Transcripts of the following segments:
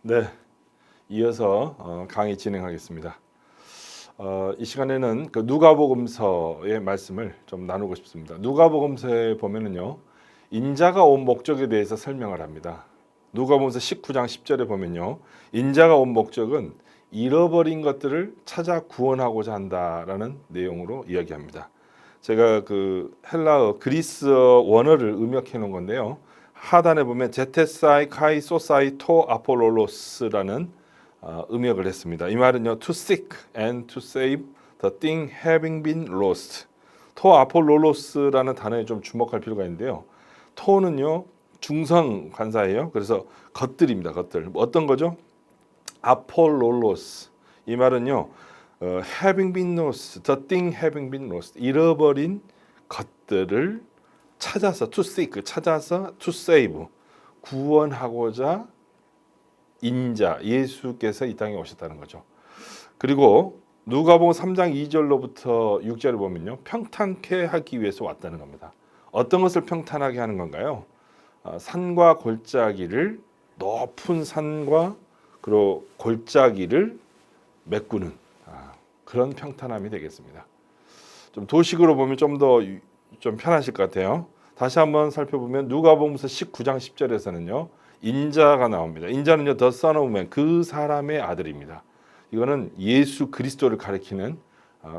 네, 이어서 강의 진행하겠습니다. 이 시간에는 그 누가복음서의 말씀을 좀 나누고 싶습니다. 누가복음서에 보면은요, 인자가 온 목적에 대해서 설명을 합니다. 누가복음서 19장 10절에 보면요, 인자가 온 목적은 잃어버린 것들을 찾아 구원하고자 한다라는 내용으로 이야기합니다. 제가 그 헬라어 그리스어 원어를 음역해 놓은 건데요. 하단에 보면 제테사이 카이 소사이 토 아폴로로스라는 음역을 했습니다. 이 말은요, to seek and to save the thing having been lost. 토 아폴로로스라는 단어에 좀 주목할 필요가 있는데요. 토는요, 중성 관사예요. 그래서 것들입니다. 것들. 어떤 거죠? 아폴로로스. 이 말은요, having been lost, the thing having been lost. 잃어버린 것들을 찾아서 to seek, 찾아서 to save, 구원하고자 인자 예수께서 이 땅에 오셨다는 거죠. 그리고 누가복음 3장 2절로부터 6절을 보면요, 평탄케 하기 위해서 왔다는 겁니다. 어떤 것을 평탄하게 하는 건가요? 산과 골짜기를, 높은 산과 그리고 골짜기를 메꾸는 그런 평탄함이 되겠습니다. 좀 도식으로 보면 좀 더 좀 편하실 것 같아요. 다시 한번 살펴보면 누가복음서 19장 10절에서는요, 인자가 나옵니다. 인자는요, the son of man, 그 사람의 아들입니다. 이거는 예수 그리스도를 가리키는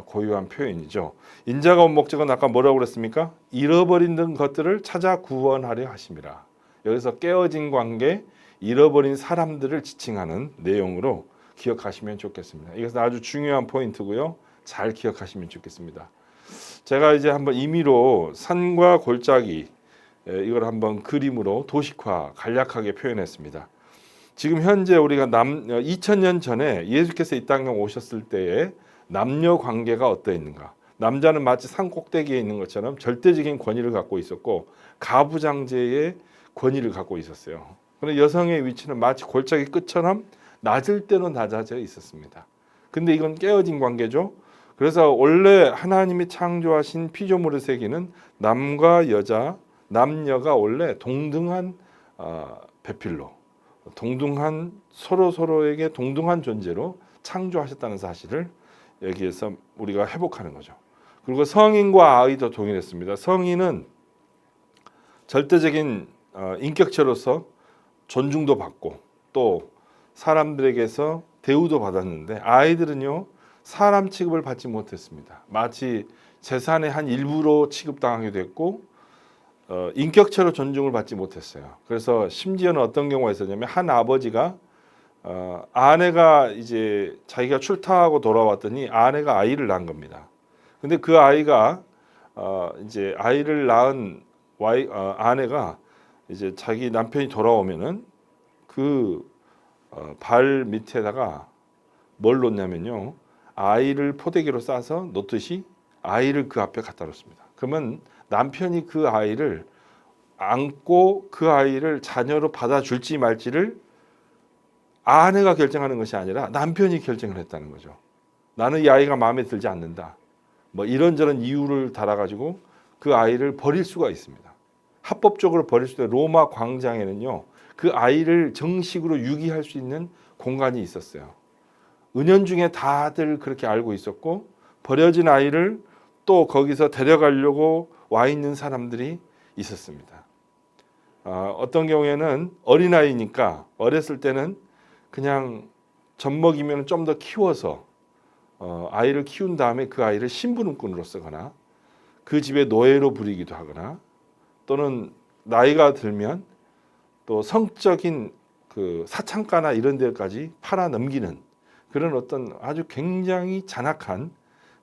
고유한 표현이죠. 인자가 온 목적은 아까 뭐라고 그랬습니까? 잃어버린 것들을 찾아 구원하려 하심이라. 여기서 깨어진 관계, 잃어버린 사람들을 지칭하는 내용으로 기억하시면 좋겠습니다. 이것은 아주 중요한 포인트고요. 잘 기억하시면 좋겠습니다. 제가 이제 한번 임의로 산과 골짜기 이걸 한번 그림으로 도식화 간략하게 표현했습니다. 지금 현재 우리가 2000년 전에 예수께서 이 땅에 오셨을 때의 남녀 관계가 어떠했는가? 남자는 마치 산 꼭대기에 있는 것처럼 절대적인 권위를 갖고 있었고 가부장제의 권위를 갖고 있었어요. 그런데 여성의 위치는 마치 골짜기 끝처럼 낮을 때는 낮아져 있었습니다. 근데 이건 깨어진 관계죠. 그래서 원래 하나님이 창조하신 피조물의 세계는 남과 여자, 남녀가 원래 동등한 배필로, 동등한 서로에게 동등한 존재로 창조하셨다는 사실을 여기에서 우리가 회복하는 거죠. 그리고 성인과 아이도 동일했습니다. 성인은 절대적인 인격체로서 존중도 받고 또 사람들에게서 대우도 받았는데 아이들은요, 사람 취급을 받지 못했습니다. 마치 재산의 한 일부로 취급당하게 됐고 인격체로 존중을 받지 못했어요. 그래서 심지어는 어떤 경우가 있었냐면 한 아버지가 아내가 이제 자기가 출타하고 돌아왔더니 아내가 아이를 낳은 겁니다. 근데 그 아이가 이제 아이를 낳은 아내가 이제 자기 남편이 돌아오면은 그 발 밑에다가 뭘 놓냐면요, 아이를 포대기로 싸서 놓듯이 아이를 그 앞에 갖다 놓습니다. 그러면 남편이 그 아이를 안고 그 아이를 자녀로 받아줄지 말지를 아내가 결정하는 것이 아니라 남편이 결정을 했다는 거죠. 나는 이 아이가 마음에 들지 않는다. 뭐 이런저런 이유를 달아가지고 그 아이를 버릴 수가 있습니다. 합법적으로 버릴 수 있는 로마 광장에는요, 그 아이를 정식으로 유기할 수 있는 공간이 있었어요. 은연중에 다들 그렇게 알고 있었고 버려진 아이를 또 거기서 데려가려고 와 있는 사람들이 있었습니다. 어떤 경우에는 어린아이니까 어렸을 때는 그냥 젖먹이면 좀 더 키워서 아이를 키운 다음에 그 아이를 심부름꾼으로 쓰거나 그 집에 노예로 부리기도 하거나 또는 나이가 들면 또 성적인 그 사창가나 이런 데까지 팔아 넘기는 그런 어떤 아주 굉장히 잔악한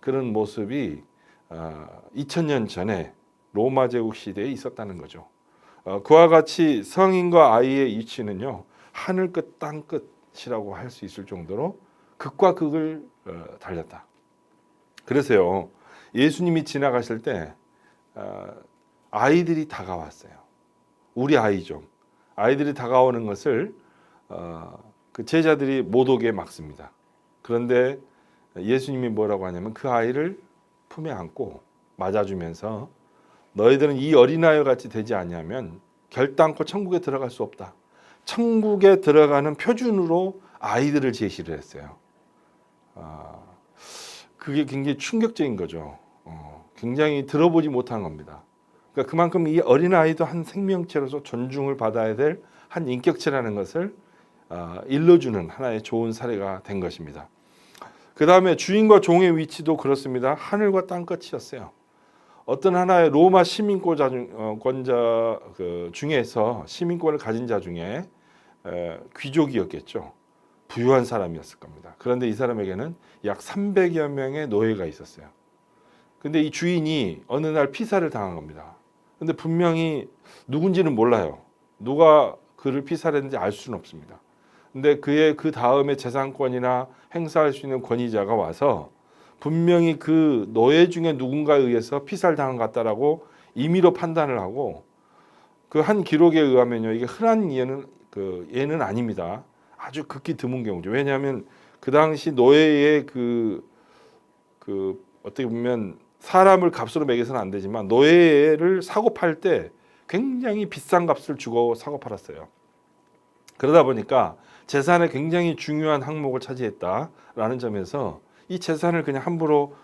그런 모습이 2000년 전에 로마 제국 시대에 있었다는 거죠. 그와 같이 성인과 아이의 위치는요, 하늘 끝 땅 끝이라고 할 수 있을 정도로 극과 극을 달렸다. 그래서요, 예수님이 지나가실 때 아이들이 다가왔어요. 우리 아이죠. 아이들이 다가오는 것을 그 제자들이 못 오게 막습니다. 그런데 예수님이 뭐라고 하냐면 그 아이를 품에 안고 맞아주면서 너희들은 이 어린아이와 같이 되지 않냐면 결단코 천국에 들어갈 수 없다. 천국에 들어가는 표준으로 아이들을 제시를 했어요. 그게 굉장히 충격적인 거죠. 굉장히 들어보지 못한 겁니다. 그러니까 그만큼 이 어린아이도 한 생명체로서 존중을 받아야 될 한 인격체라는 것을 일러주는 하나의 좋은 사례가 된 것입니다. 그 다음에 주인과 종의 위치도 그렇습니다. 하늘과 땅 끝이었어요. 어떤 하나의 로마 시민권자 중에서 시민권을 가진 자 중에 귀족이었겠죠. 부유한 사람이었을 겁니다. 그런데 이 사람에게는 약 300여 명의 노예가 있었어요. 근데 이 주인이 어느 날 피살을 당한 겁니다. 근데 분명히 누군지는 몰라요. 누가 그를 피살했는지 알 수는 없습니다. 근데 그의 그 다음에 재산권이나 행사할 수 있는 권위자가 와서 분명히 그 노예 중에 누군가에 의해서 피살당한 것 같다라고 임의로 판단을 하고 그 한 기록에 의하면요, 이게 흔한 예는 아닙니다. 아주 극히 드문 경우죠. 왜냐하면 그 당시 노예의 그 어떻게 보면 사람을 값으로 매겨서는 안 되지만 노예를 사고 팔 때 굉장히 비싼 값을 주고 사고 팔았어요. 그러다 보니까 재산에 굉장히 중요한 항목을 차지했다라는 점에서 이 재산을 그냥 함부로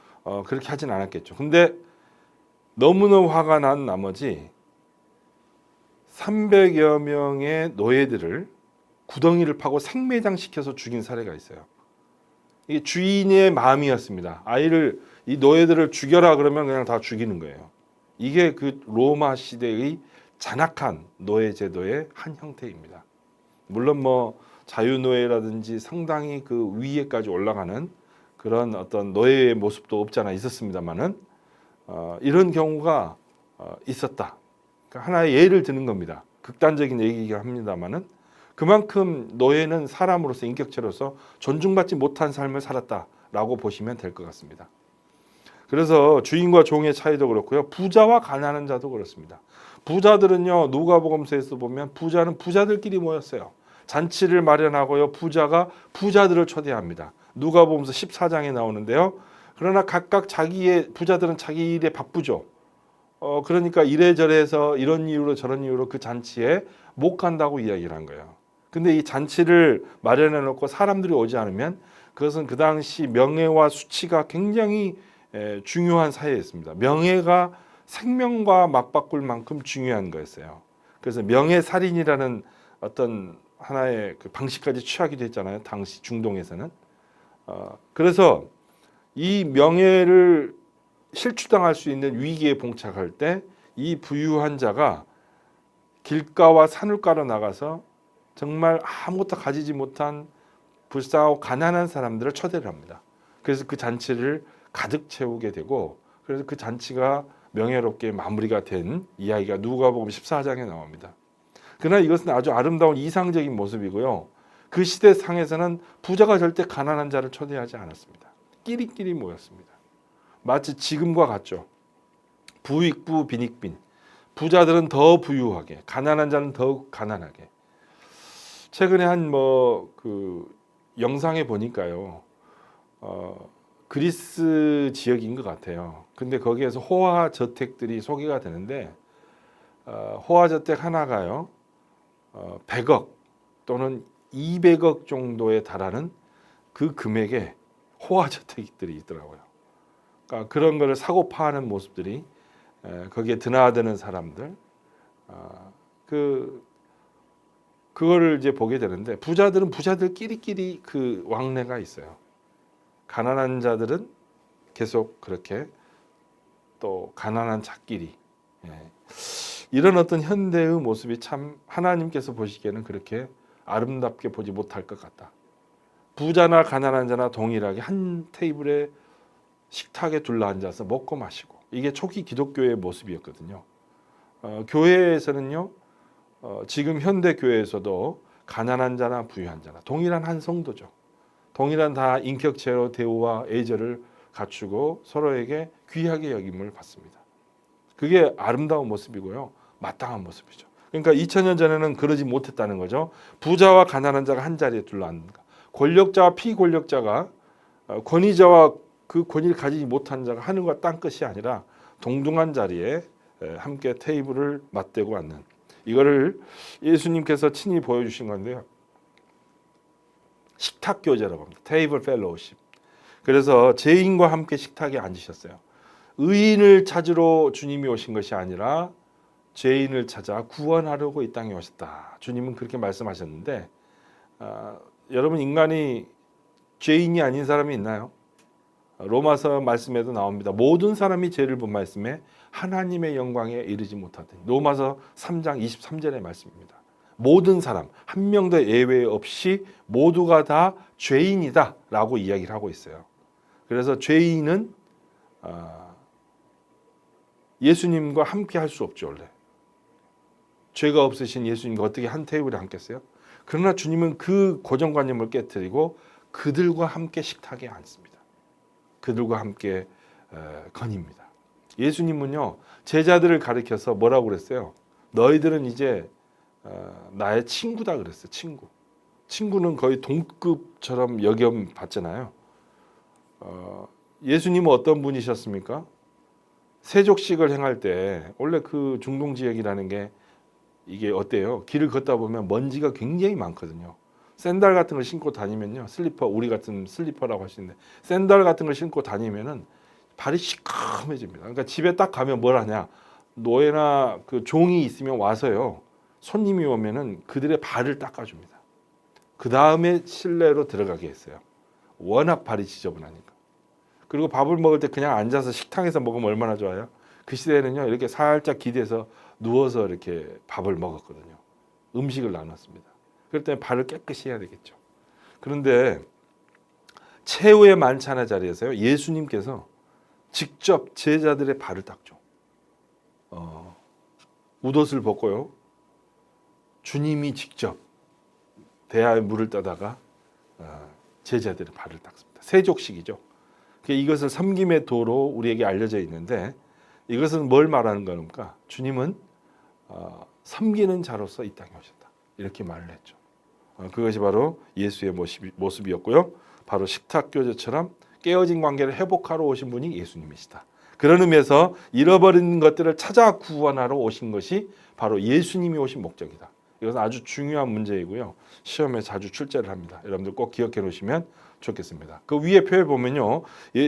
그렇게 하진 않았겠죠. 근데 너무너무 화가 난 나머지 300여 명의 노예들을 구덩이를 파고 생매장시켜서 죽인 사례가 있어요. 이게 주인의 마음이었습니다. 이 노예들을 죽여라 그러면 그냥 다 죽이는 거예요. 이게 그 로마 시대의 잔악한 노예 제도의 한 형태입니다. 물론 뭐 자유노예라든지 상당히 그 위에까지 올라가는 그런 어떤 노예의 모습도 없지 않아 있었습니다만은 이런 경우가 있었다. 그러니까 하나의 예를 드는 겁니다. 극단적인 얘기이긴 합니다만은 그만큼 노예는 사람으로서 인격체로서 존중받지 못한 삶을 살았다라고 보시면 될 것 같습니다. 그래서 주인과 종의 차이도 그렇고요. 부자와 가난한 자도 그렇습니다. 부자들은요, 누가복음서에서 보면 부자는 부자들끼리 모였어요. 잔치를 마련하고요, 부자가 부자들을 초대합니다. 누가복음서 14장에 나오는데요. 그러나 각각 부자들은 자기 일에 바쁘죠. 그러니까 이래저래해서 이런 이유로 저런 이유로 그 잔치에 못 간다고 이야기를 한 거예요. 근데 이 잔치를 마련해 놓고 사람들이 오지 않으면 그것은 그 당시 명예와 수치가 굉장히 중요한 사회였습니다. 명예가 생명과 맞바꿀 만큼 중요한 거였어요. 그래서 명예살인이라는 어떤 하나의 그 방식까지 취하기도 했잖아요. 당시 중동에서는. 그래서 이 명예를 실추당할 수 있는 위기에 봉착할 때 이 부유한 자가 길가와 산울가로 나가서 정말 아무것도 가지지 못한 불쌍하고 가난한 사람들을 초대를 합니다. 그래서 그 잔치를 가득 채우게 되고 그래서 그 잔치가 명예롭게 마무리가 된 이야기가 누가복음 14장에 나옵니다. 그러나 이것은 아주 아름다운 이상적인 모습이고요. 그 시대 상에서는 부자가 절대 가난한 자를 초대하지 않았습니다. 끼리끼리 모였습니다. 마치 지금과 같죠. 부익부 빈익빈. 부자들은 더 부유하게, 가난한 자는 더욱 가난하게. 최근에 한 그 영상에 보니까요. 그리스 지역인 것 같아요. 근데 거기에서 호화 저택들이 소개가 되는데 호화 저택 하나가요. 100억 또는 200억 정도에 달하는 그 금액의 호화 저택들이 있더라고요. 그러니까 그런 거를 사고 파는 모습들이 거기에 드나드는 사람들 그거를 이제 보게 되는데 부자들은 부자들끼리끼리 그 왕래가 있어요. 가난한 자들은 계속 그렇게 또 가난한 자끼리 이런 어떤 현대의 모습이 참 하나님께서 보시기에는 그렇게 아름답게 보지 못할 것 같다. 부자나 가난한 자나 동일하게 한 테이블에 식탁에 둘러앉아서 먹고 마시고 이게 초기 기독교의 모습이었거든요. 교회에서는요. 지금 현대 교회에서도 가난한 자나 부유한 자나 동일한 한 성도죠. 동일한 다 인격체로 대우와 애절을 갖추고 서로에게 귀하게 여김을 받습니다. 그게 아름다운 모습이고요. 마땅한 모습이죠. 그러니까 2000년 전에는 그러지 못했다는 거죠. 부자와 가난한 자가 한 자리에 둘러앉는가. 권력자와 피권력자가 권위자와 그 권위를 가지지 못한 자가 하늘과 땅 끝이 아니라 동등한 자리에 함께 테이블을 맞대고 앉는 이거를 예수님께서 친히 보여주신 건데요. 식탁 교제라고 합니다. 테이블 펠로우십. 그래서 죄인과 함께 식탁에 앉으셨어요. 의인을 찾으러 주님이 오신 것이 아니라 죄인을 찾아 구원하려고 이 땅에 오셨다. 주님은 그렇게 말씀하셨는데 여러분 인간이 죄인이 아닌 사람이 있나요? 로마서 말씀에도 나옵니다. 모든 사람이 죄를 범하였음에 하나님의 영광에 이르지 못하더니. 로마서 3장 23절의 말씀입니다. 모든 사람 한 명도 예외 없이 모두가 다 죄인이다라고 이야기를 하고 있어요. 그래서 죄인은 예수님과 함께 할 수 없죠. 원래 죄가 없으신 예수님과 어떻게 한 테이블에 앉겠어요? 그러나 주님은 그 고정관념을 깨뜨리고 그들과 함께 식탁에 앉습니다. 그들과 함께 거닙니다. 예수님은요 제자들을 가리켜서 뭐라고 그랬어요? 너희들은 이제 나의 친구다 그랬어요. 친구는 거의 동급처럼 여김 받잖아요. 예수님은 어떤 분이셨습니까? 세족식을 행할 때 원래 그 중동 지역이라는 게 이게 어때요? 길을 걷다 보면 먼지가 굉장히 많거든요. 샌들 같은 걸 신고 다니면요, 슬리퍼, 우리 같은 슬리퍼라고 할 수 있는데 샌들 같은 걸 신고 다니면은 발이 시커매집니다. 그러니까 집에 딱 가면 뭘 하냐? 노예나 그 종이 있으면 와서요, 손님이 오면은 그들의 발을 닦아줍니다. 그 다음에 실내로 들어가게 했어요. 워낙 발이 지저분하니까. 그리고 밥을 먹을 때 그냥 앉아서 식탁에서 먹으면 얼마나 좋아요? 그 시대에는요 이렇게 살짝 기대서 누워서 이렇게 밥을 먹었거든요. 음식을 나눴습니다. 그럴 때 발을 깨끗이 해야 되겠죠. 그런데 최후의 만찬의 자리에서요 예수님께서 직접 제자들의 발을 닦죠. 웃옷을 벗고요. 주님이 직접 대야에 물을 떠다가 제자들의 발을 닦습니다. 세족식이죠. 이것을 섬김의 도로 우리에게 알려져 있는데 이것은 뭘 말하는 겁니까? 주님은 섬기는 자로서 이 땅에 오셨다. 이렇게 말을 했죠. 그것이 바로 예수의 모습이었고요. 바로 식탁 교제처럼 깨어진 관계를 회복하러 오신 분이 예수님이시다. 그런 의미에서 잃어버린 것들을 찾아 구원하러 오신 것이 바로 예수님이 오신 목적이다. 이것은 아주 중요한 문제이고요. 시험에 자주 출제를 합니다. 여러분들 꼭 기억해 놓으시면 좋겠습니다. 그 위에 표에 보면요,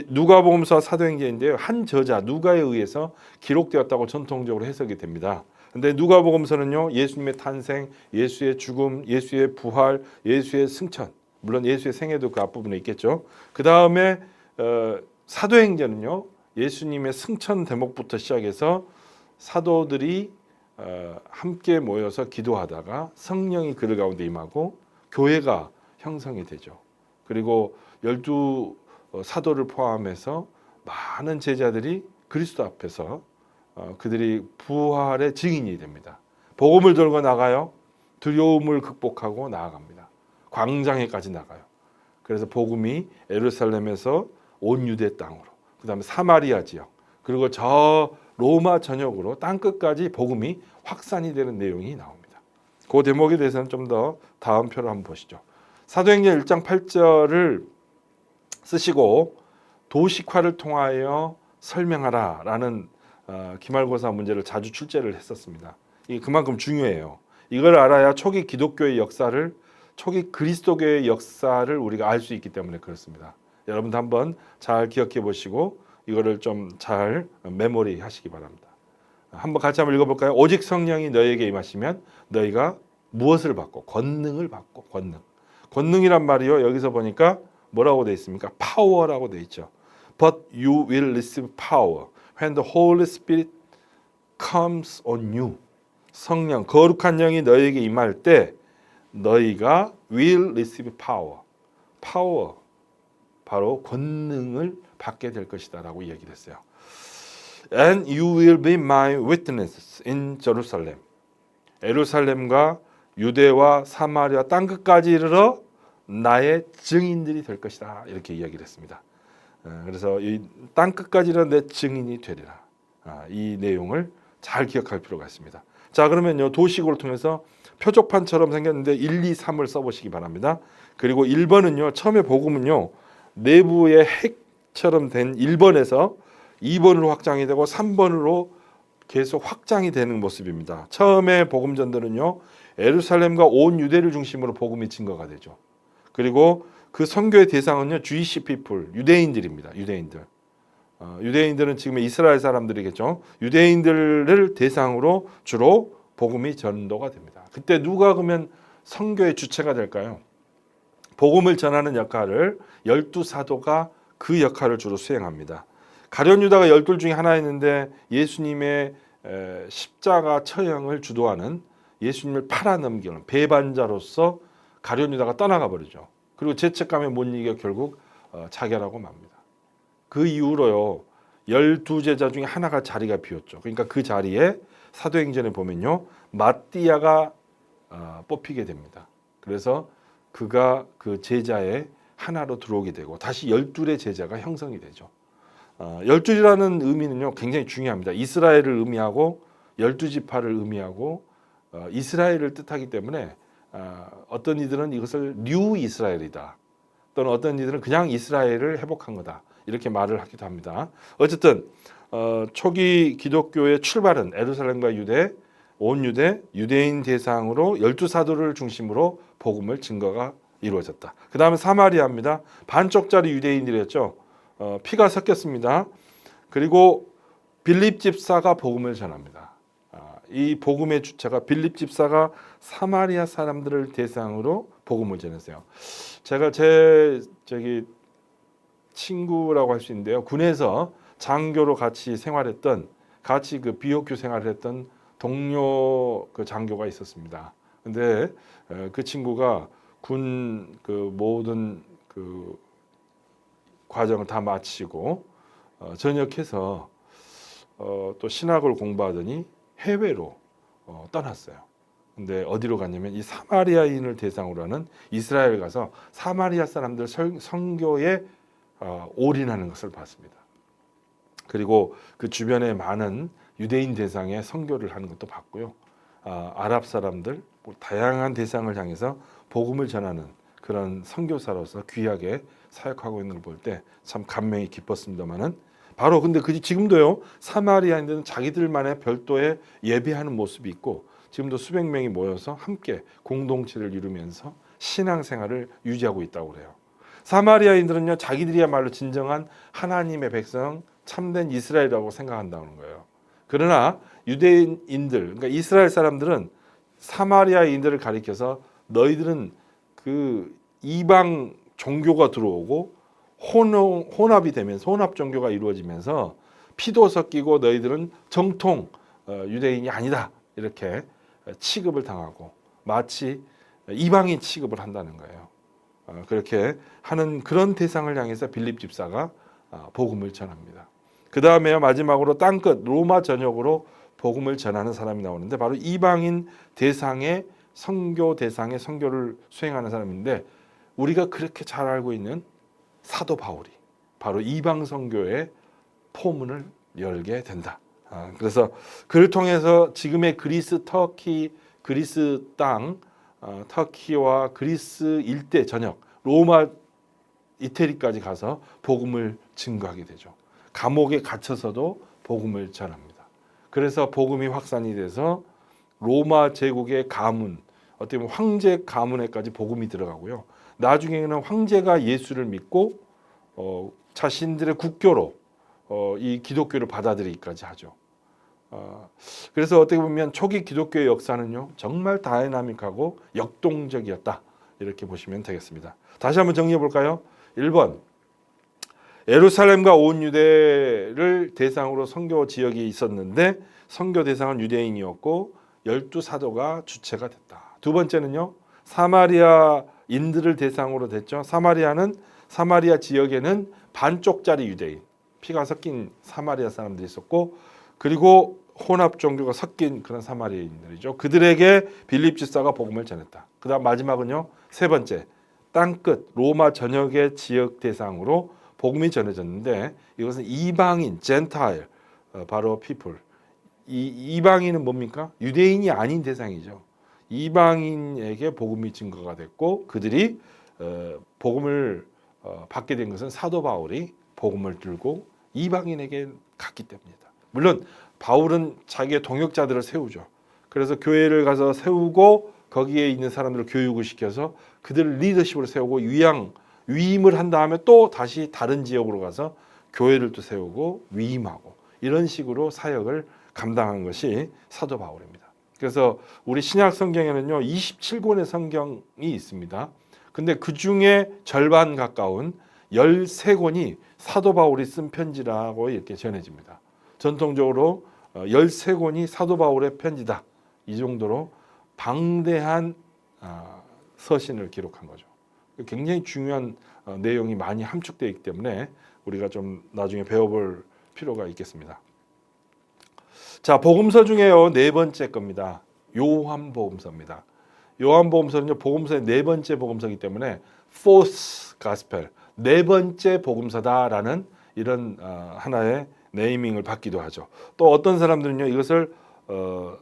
누가복음서 사도행전인데요, 한 저자 누가에 의해서 기록되었다고 전통적으로 해석이 됩니다. 근데 누가복음서는요, 예수님의 탄생, 예수의 죽음, 예수의 부활, 예수의 승천, 물론 예수의 생애도 그 앞부분에 있겠죠. 그 다음에 사도행전은요, 예수님의 승천 대목부터 시작해서 사도들이 함께 모여서 기도하다가 성령이 그들 가운데 임하고 교회가 형성이 되죠. 그리고 12 사도를 포함해서 많은 제자들이 그리스도 앞에서 그들이 부활의 증인이 됩니다. 복음을 들고 나가요. 두려움을 극복하고 나아갑니다. 광장에까지 나가요. 그래서 복음이 예루살렘에서 온 유대 땅으로, 그 다음에 사마리아 지역, 그리고 저 로마 전역으로 땅끝까지 복음이 확산이 되는 내용이 나옵니다. 그 대목에 대해서는 좀 더 다음 표를 한번 보시죠. 사도행전 1장 8절을 쓰시고 도식화를 통하여 설명하라 라는 기말고사 문제를 자주 출제를 했었습니다. 이게 그만큼 중요해요. 이걸 알아야 초기 기독교의 역사를, 초기 그리스도교의 역사를 우리가 알 수 있기 때문에 그렇습니다. 여러분도 한번 잘 기억해 보시고 이거를 좀 잘 메모리 하시기 바랍니다. 한번 같이 한번 읽어볼까요? 오직 성령이 너희에게 임하시면 너희가 무엇을 받고? 권능을 받고. 권능이란 말이요, 여기서 보니까 뭐라고 되어 있습니까? 파워라고 되어 있죠. But you will receive power when the Holy Spirit comes on you. 성령, 거룩한 영이 너희에게 임할 때 너희가 will receive power. power, 바로 권능을 받게 될 것이다 라고 얘기를 했어요. And you will be my witnesses in Jerusalem. 예루살렘과 유대와 사마리아 땅끝까지 이르러 나의 증인들이 될 것이다, 이렇게 이야기를 했습니다. 그래서 이 땅끝까지 이르러 내 증인이 되리라. 이 내용을 잘 기억할 필요가 있습니다. 자, 그러면요, 도식으로 통해서 표적판처럼 생겼는데 1, 2, 3을 써보시기 바랍니다. 그리고 1번은요, 처음에 복음은요, 내부의 핵처럼 된 1번에서 2번으로 확장이 되고 3번으로 계속 확장이 되는 모습입니다. 처음에 복음 전도는요, 예루살렘과 온 유대를 중심으로 복음이 증거가 되죠. 그리고 그 선교의 대상은요, Jewish people, 유대인들입니다. 유대인들. 유대인들은 지금 이스라엘 사람들이겠죠. 유대인들을 대상으로 주로 복음이 전도가 됩니다. 그때 누가 그러면 선교의 주체가 될까요? 복음을 전하는 역할을 12사도가 그 역할을 주로 수행합니다. 가룟 유다가 12 중에 하나였는데 예수님의 십자가 처형을 주도하는, 예수님을 팔아넘기는 배반자로서 가룟 유다가 떠나가 버리죠. 그리고 죄책감에 못 이겨 결국 자결하고 맙니다. 그 이후로요, 12제자 중에 하나가 자리가 비었죠. 그러니까 그 자리에 사도행전에 보면요, 마띠아가 뽑히게 됩니다. 그래서 그가 그 제자의 하나로 들어오게 되고 다시 12의 제자가 형성이 되죠. 12이라는 의미는요, 굉장히 중요합니다. 이스라엘을 의미하고 12지파를 의미하고 이스라엘을 뜻하기 때문에 어떤 이들은 이것을 뉴 이스라엘이다, 또는 어떤 이들은 그냥 이스라엘을 회복한 거다, 이렇게 말을 하기도 합니다. 어쨌든 초기 기독교의 출발은 예루살렘과 유대, 온 유대, 유대인 대상으로 12사도를 중심으로 복음을 증거가 이루어졌다. 그 다음에 사마리아입니다. 반쪽짜리 유대인들이었죠. 피가 섞였습니다. 그리고 빌립 집사가 복음을 전합니다. 이 복음의 주체가 빌립 집사가 사마리아 사람들을 대상으로 복음을 전했어요. 제가 제 친구라고 할 수 있는데요. 군에서 장교로 같이 생활했던, 같이 그 비옥교 생활을 했던 동료 그 장교가 있었습니다. 근데 그 친구가 군 그 모든 그 과정을 다 마치고 전역해서 또 신학을 공부하더니 해외로 떠났어요. 근데 어디로 갔냐면 이 사마리아인을 대상으로 하는 이스라엘 가서 사마리아 사람들 선교에 올인하는 것을 봤습니다. 그리고 그 주변에 많은 유대인 대상의 선교를 하는 것도 봤고요. 아랍 사람들, 다양한 대상을 향해서 복음을 전하는 그런 선교사로서 귀하게 사역하고 있는 걸 볼 때 참 감명이 깊었습니다만은, 바로 근데 그 지금도요, 사마리아인들은 자기들만의 별도의 예배하는 모습이 있고 지금도 수백 명이 모여서 함께 공동체를 이루면서 신앙생활을 유지하고 있다고 그래요. 사마리아인들은요, 자기들이야말로 진정한 하나님의 백성, 참된 이스라엘이라고 생각한다는 거예요. 그러나 유대인들, 그러니까 이스라엘 사람들은 사마리아인들을 가리켜서 너희들은 그 이방 종교가 들어오고 혼합이 되면서, 혼합 종교가 이루어지면서 피도 섞이고 너희들은 정통 유대인이 아니다, 이렇게 취급을 당하고 마치 이방인 취급을 한다는 거예요. 그렇게 하는 그런 대상을 향해서 빌립 집사가 복음을 전합니다. 그 다음에 마지막으로 땅끝 로마 전역으로 복음을 전하는 사람이 나오는데, 바로 이방인 대상의 선교 대상의 선교를 수행하는 사람인데, 우리가 그렇게 잘 알고 있는 사도 바울이 바로 이방 선교의 포문을 열게 된다. 그래서 그를 통해서 지금의 그리스, 터키, 그리스 땅, 터키와 그리스 일대 전역, 로마, 이태리까지 가서 복음을 증거하게 되죠. 감옥에 갇혀서도 복음을 전합니다. 그래서 복음이 확산이 돼서 로마 제국의 가문, 어떻게 보면 황제 가문에까지 복음이 들어가고요. 나중에는 황제가 예수를 믿고 자신들의 국교로 이 기독교를 받아들이기까지 하죠. 그래서 어떻게 보면 초기 기독교의 역사는요, 정말 다이나믹하고 역동적이었다, 이렇게 보시면 되겠습니다. 다시 한번 정리해 볼까요? 1번, 예루살렘과 온 유대를 대상으로 선교 지역이 있었는데 선교 대상은 유대인이었고 12사도가 주체가 됐다. 두 번째는요, 사마리아인들을 대상으로 됐죠. 사마리아 지역에는 반쪽짜리 유대인, 피가 섞인 사마리아 사람들이 있었고, 그리고 혼합 종교가 섞인 그런 사마리아인들이죠. 그들에게 빌립 집사가 복음을 전했다. 그 다음 마지막은요, 세 번째, 땅끝 로마 전역의 지역 대상으로 복음이 전해졌는데, 이것은 이방인, 젠타일, 바로 people. 이방인은 뭡니까? 유대인이 아닌 대상이죠. 이방인에게 복음이 증거가 됐고, 그들이 복음을 받게 된 것은 사도 바울이 복음을 들고 이방인에게 갔기 때문이다. 물론 바울은 자기의 동역자들을 세우죠. 그래서 교회를 가서 세우고 거기에 있는 사람들을 교육을 시켜서 그들을 리더십으로 세우고 위임을 한 다음에 또 다시 다른 지역으로 가서 교회를 또 세우고 위임하고 이런 식으로 사역을 감당한 것이 사도 바울입니다. 그래서 우리 신약 성경에는요 27권의 성경이 있습니다. 근데 그 중에 절반 가까운 13권이 사도 바울이 쓴 편지라고 이렇게 전해집니다. 전통적으로 13권이 사도 바울의 편지다. 이 정도로 방대한 서신을 기록한 거죠. 굉장히 중요한 내용이 많이 함축되어 있기 때문에 우리가 좀 나중에 배워볼 필요가 있겠습니다. 자, 복음서 중에요 네 번째 겁니다. 요한복음서입니다. 요한복음서는요 복음서의 네 번째 복음서이기 때문에 fourth gospel, 네 번째 복음서다라는 이런 하나의 네이밍을 받기도 하죠. 또 어떤 사람들은요 이것을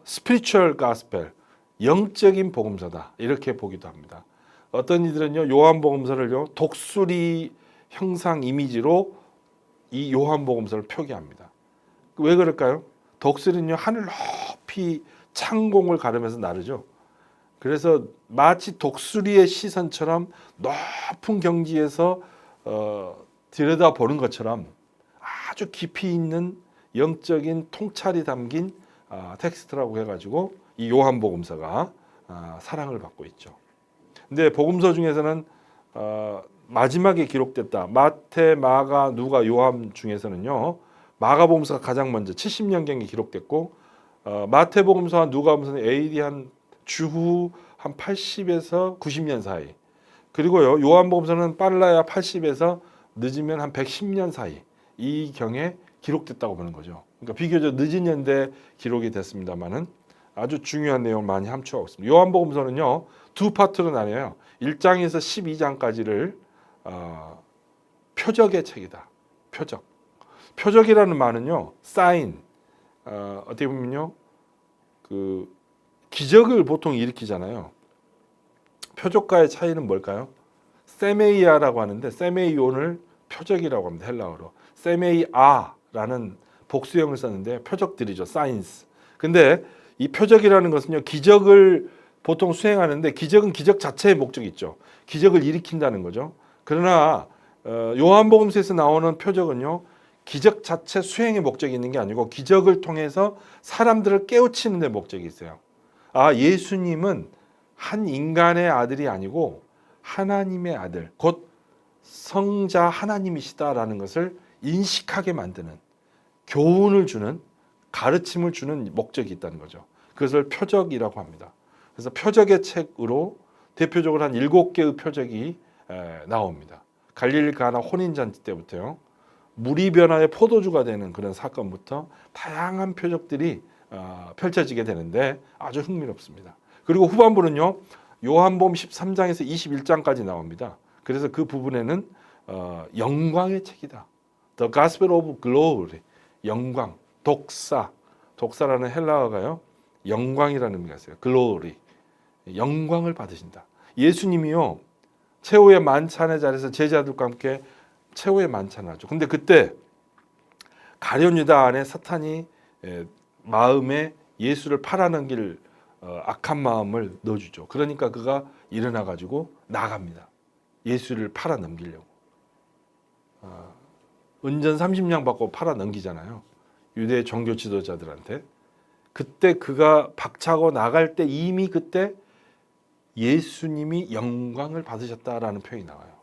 spiritual gospel, 영적인 복음서다 이렇게 보기도 합니다. 어떤 이들은요 요한복음서를요 독수리 형상 이미지로 이 요한복음서를 표기합니다. 왜 그럴까요? 독수리는요 하늘 높이 창공을 가르면서 나르죠. 그래서 마치 독수리의 시선처럼 높은 경지에서 들여다보는 것처럼 아주 깊이 있는 영적인 통찰이 담긴 텍스트라고 해가지고 이 요한복음서가 사랑을 받고 있죠. 근데 복음서 중에서는 마지막에 기록됐다. 마태, 마가, 누가, 요한 중에서는요. 마가복음서가 가장 먼저 70년경에 기록됐고 마태복음서와 누가복음서는 AD 한 주후 한 80에서 90년 사이. 그리고요. 요한복음서는 빨라야 80에서 늦으면 한 110년 사이. 이 경에 기록됐다고 보는 거죠. 그러니까 비교적 늦은 연대 기록이 됐습니다만은 아주 중요한 내용을 많이 함축하고 있습니다. 요한복음서는요. 두 파트로 나뉘어요. 1장에서 12장까지를 표적의 책이다. 표적이라는 말은요. 사인. 어떻게 보면요. 그 기적을 보통 일으키잖아요. 표적과의 차이는 뭘까요? 세메이아라고 하는데 세메이온을 표적이라고 합니다. 헬라어로. 세메이아라는 복수형을 썼는데 표적들이죠. 사인스. 근데 이 표적이라는 것은요. 기적을 보통 수행하는데 기적은 기적 자체의 목적이 있죠. 기적을 일으킨다는 거죠. 그러나 요한복음서에서 나오는 표적은요. 기적 자체 수행의 목적이 있는 게 아니고 기적을 통해서 사람들을 깨우치는 데 목적이 있어요. 예수님은 한 인간의 아들이 아니고 하나님의 아들, 곧 성자 하나님이시다라는 것을 인식하게 만드는, 교훈을 주는, 가르침을 주는 목적이 있다는 거죠. 그것을 표적이라고 합니다. 그래서 표적의 책으로 대표적으로 한 7개의 표적이 나옵니다. 갈릴리 가나 혼인잔치 때부터요. 물이 변화의 포도주가 되는 그런 사건부터 다양한 표적들이 펼쳐지게 되는데 아주 흥미롭습니다. 그리고 후반부는요. 요한복음 13장에서 21장까지 나옵니다. 그래서 그 부분에는 영광의 책이다. The Gospel of Glory. 영광, 독사라는 헬라어가요. 영광이라는 의미가 있어요. Glory. 영광을 받으신다. 예수님이요. 최후의 만찬의 자리에서 제자들과 함께 최후의 만찬을 하죠. 근데 그때 가룟 유다 안에 사탄이 마음에 예수를 팔아넘길 악한 마음을 넣어주죠. 그러니까 그가 일어나 가지고 나갑니다. 예수를 팔아넘기려고. 은전 30냥 받고 팔아넘기잖아요. 유대 종교 지도자들한테. 그때 그가 박차고 나갈 때 이미 그때 예수님이 영광을 받으셨다라는 표현이 나와요.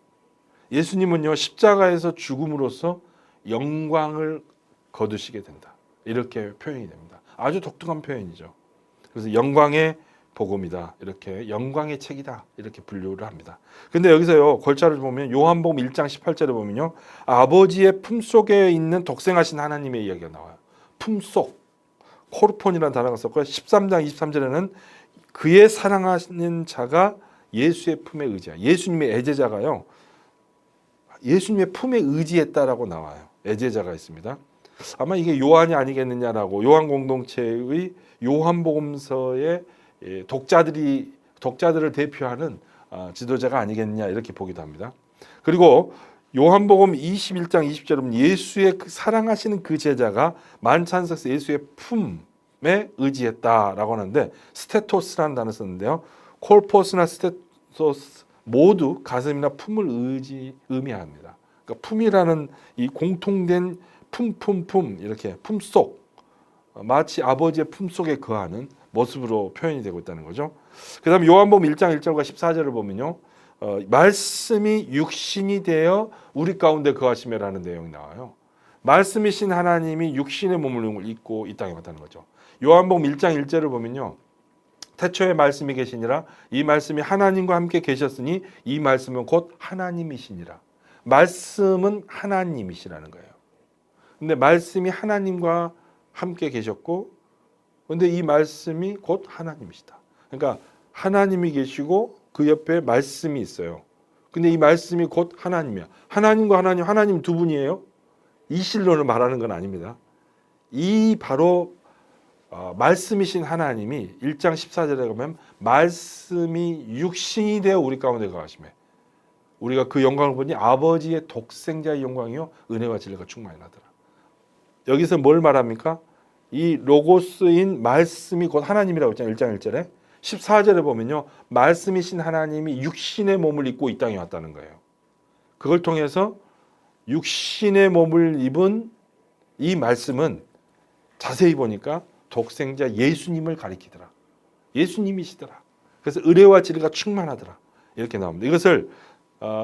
예수님은요 십자가에서 죽음으로써 영광을 거두시게 된다. 이렇게 표현이 됩니다. 아주 독특한 표현이죠. 그래서 영광의 복음이다. 이렇게 영광의 책이다. 이렇게 분류를 합니다. 근데 여기서요 골자를 보면 요한복음 1장 18절에 보면요 아버지의 품속에 있는 독생하신 하나님의 이야기가 나와요. 품속. 코르폰이라는 단어가 썼고요. 13장 23절에는 그의 사랑하는 자가 예수의 품에 의지하. 예수님의 애제자가요. 예수님의 품에 의지했다라고 나와요. 애제자가 있습니다. 아마 이게 요한이 아니겠느냐라고 요한 공동체의 요한복음서의 독자들을 대표하는 지도자가 아니겠느냐 이렇게 보기도 합니다. 그리고 요한복음 21장 20절에 보면 예수의 사랑하시는 그 제자가 만찬석에서 예수의 품에 의지했다라고 하는데 스테토스라는 단어 썼는데요. 콜포스나 스테토스 모두 가슴이나 품을 의미합니다. 그러니까 품이라는 이 공통된 품 이렇게 품속, 마치 아버지의 품속에 거하는 모습으로 표현이 되고 있다는 거죠. 그 다음에 요한복음 1장 1절과 14절을 보면요. 말씀이 육신이 되어 우리 가운데 거하시며라는 내용이 나와요. 말씀이신 하나님이 육신의 몸을 입고 이 땅에 왔다는 거죠. 요한복음 1장 1절을 보면요. 태초에 말씀이 계시니라 이 말씀이 하나님과 함께 계셨으니 이 말씀은 곧 하나님이시니라. 말씀은 하나님이시라는 거예요. 근데 말씀이 하나님과 함께 계셨고 근데 이 말씀이 곧 하나님이시다. 그러니까 하나님이 계시고 그 옆에 말씀이 있어요. 근데 이 말씀이 곧 하나님이야. 하나님과 하나님 두 분이에요. 이실론을 말하는 건 아닙니다. 이 바로 말씀이신 하나님이 1장 14절에 가면 말씀이 육신이 되어 우리 가운데 거하시매 우리가 그 영광을 보니 아버지의 독생자의 영광이요 은혜와 진리가 충만히 나더라. 여기서 뭘 말합니까? 이 로고스인 말씀이 곧 하나님이라고 했잖아요. 1장 1절에 14절에 보면요. 말씀이신 하나님이 육신의 몸을 입고 이 땅에 왔다는 거예요. 그걸 통해서 육신의 몸을 입은 이 말씀은 자세히 보니까 독생자 예수님을 가리키더라. 예수님이시더라. 그래서 의뢰와 진리가 충만하더라. 이렇게 나옵니다. 이것을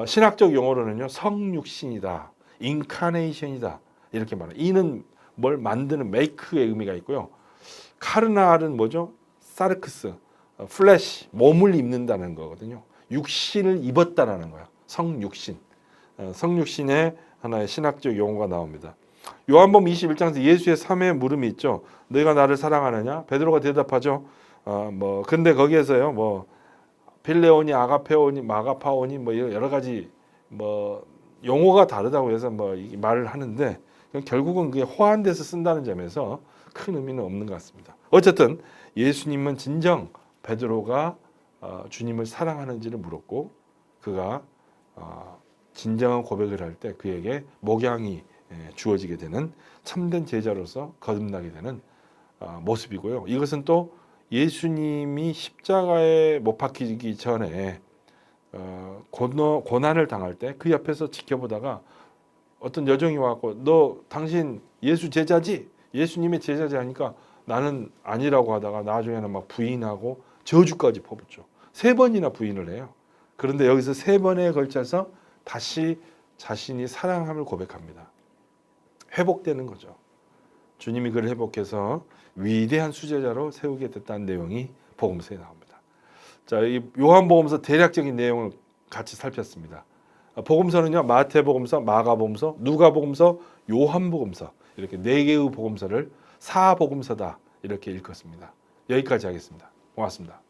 신학적 용어로는요. 성육신이다. 인카네이션이다. 이렇게 말해요. 이는 뭘 만드는 메이크의 의미가 있고요. 카르날은 뭐죠? 사르크스, 플래시, 몸을 입는다는 거거든요. 육신을 입었다라는 거예요. 성육신. 성육신의 하나의 신학적 용어가 나옵니다. 요한복음 21장에서 예수의 3회 물음이 있죠. 너희가 나를 사랑하느냐? 베드로가 대답하죠. 근데 거기에서요. 필레오니, 아가페오니, 마가파오니 여러 가지 용어가 다르다고 해서 말을 하는데 결국은 그게 호환돼서 쓴다는 점에서 큰 의미는 없는 것 같습니다. 어쨌든 예수님은 진정 베드로가 주님을 사랑하는지를 물었고 그가 진정한 고백을 할 때 그에게 목양이 주어지게 되는 참된 제자로서 거듭나게 되는 모습이고요. 이것은 또 예수님이 십자가에 못 박히기 전에 고난을 당할 때 그 옆에서 지켜보다가 어떤 여종이 와갖고 너 당신 예수 제자지? 예수님의 제자지 하니까 나는 아니라고 하다가 나중에는 막 부인하고 저주까지 퍼붓죠. 3번이나 부인을 해요. 그런데 여기서 3번에 걸쳐서 다시 자신이 사랑함을 고백합니다. 회복되는 거죠. 주님이 그를 회복해서 위대한 수제자로 세우게 됐다는 내용이 복음서에 나옵니다. 자, 이 요한복음서 대략적인 내용을 같이 살폈습니다. 복음서는요, 마태복음서, 마가복음서, 누가복음서, 요한복음서 이렇게 4개의 복음서를 사복음서다 이렇게 읽었습니다. 여기까지 하겠습니다. 고맙습니다.